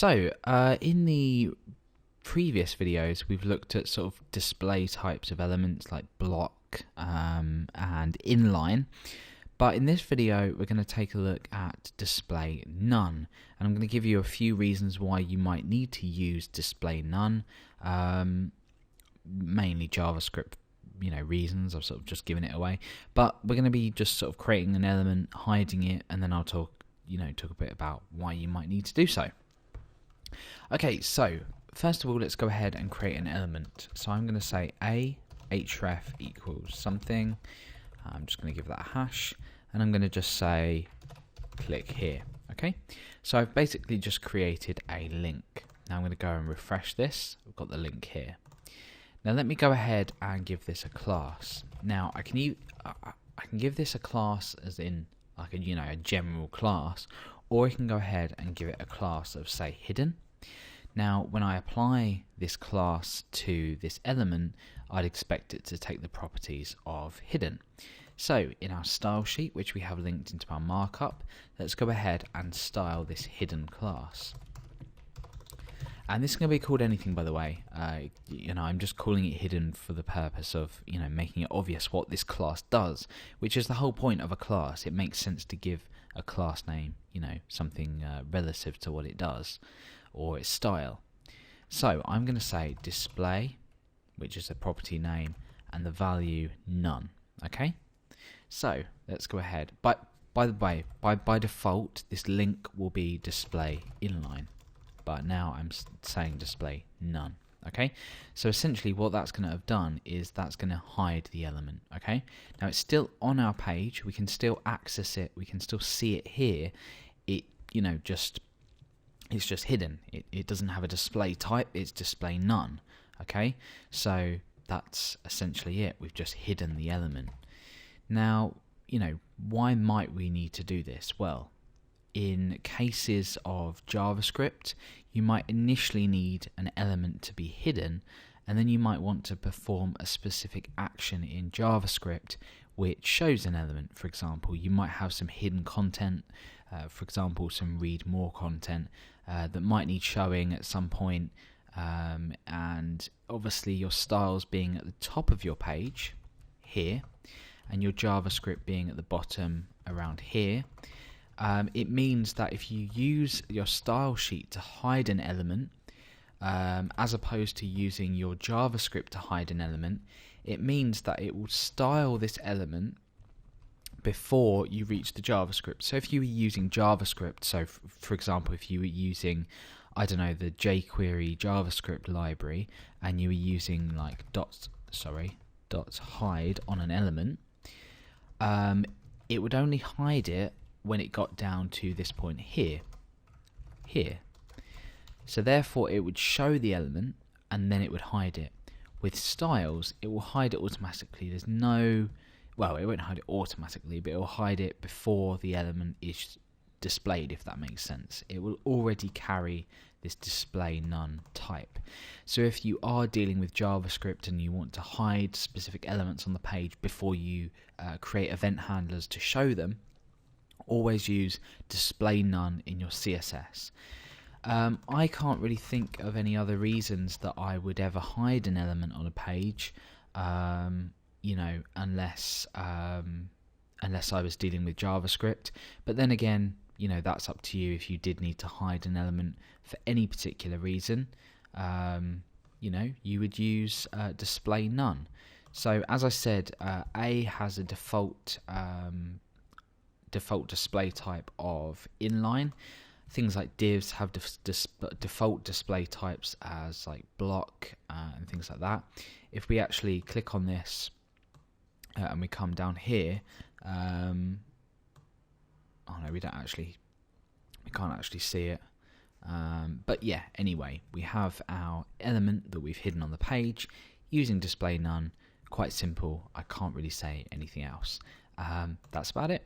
In the previous videos, we've looked at sort of display types of elements like block and inline. But in this video, we're going to take a look at display none. And I'm going to give you a few reasons why you might need to use display none. Mainly JavaScript, reasons. I've sort of just given it away. But we're going to be just sort of creating an element, hiding it, and then I'll talk a bit about why you might need to do so. Okay, so first of all, let's go ahead and create an element. So I'm going to say a href equals something. I'm just going to give that a hash, and I'm going to just say click here. Okay, so I've basically just created a link. Now I'm going to go and refresh this. We've got the link here. Now let me go ahead and give this a class. Now I can give this a class as in like a general class, or I can go ahead and give it a class of, say, hidden. Now when I apply this class to this element, I'd expect it to take the properties of hidden. So in our style sheet, which we have linked into our markup, let's go ahead and style this hidden class. And this is going to be called anything, by the way. I'm just calling it hidden for the purpose of, making it obvious what this class does, which is the whole point of a class. It makes sense to give a class name, something relative to what it does, or its style. So I'm going to say display, which is a property name, and the value none. Okay. So let's go ahead. But by the way, by default, this link will be display inline. But now I'm saying display none. Okay, so essentially what that's going to have done is that's going to hide the element. Okay, now it's still on our page. We can still access it. We can still see it here. It's just hidden. It doesn't have a display type. It's display none. Okay, so that's essentially it. We've just hidden the element. Now, why might we need to do this? Well, in cases of JavaScript, you might initially need an element to be hidden, and then you might want to perform a specific action in JavaScript which shows an element. For example, you might have some hidden content, for example, some read more content that might need showing at some point, and obviously your styles being at the top of your page here, and your JavaScript being at the bottom around here. It means that if you use your style sheet to hide an element, as opposed to using your JavaScript to hide an element, it means that it will style this element before you reach the JavaScript. So if you were using JavaScript, so for example, if you were using, the jQuery JavaScript library, and you were using like dot hide on an element, it would only hide it when it got down to this point here. So therefore it would show the element and then it would hide it. With styles, it will hide it automatically. It won't hide it automatically, but it will hide it before the element is displayed, if that makes sense. It will already carry this display none type. So if you are dealing with JavaScript and you want to hide specific elements on the page before you create event handlers to show them, always use display none in your CSS. I can't really think of any other reasons that I would ever hide an element on a page, unless I was dealing with JavaScript. But then again, that's up to you if you did need to hide an element for any particular reason. You would use display none. So as I said, A has a default display type of inline. Things like divs have default display types as like block and things like that. If we actually click on this and we come down here, we can't actually see it. But yeah, anyway, we have our element that we've hidden on the page using display none. Quite simple. I can't really say anything else. That's about it.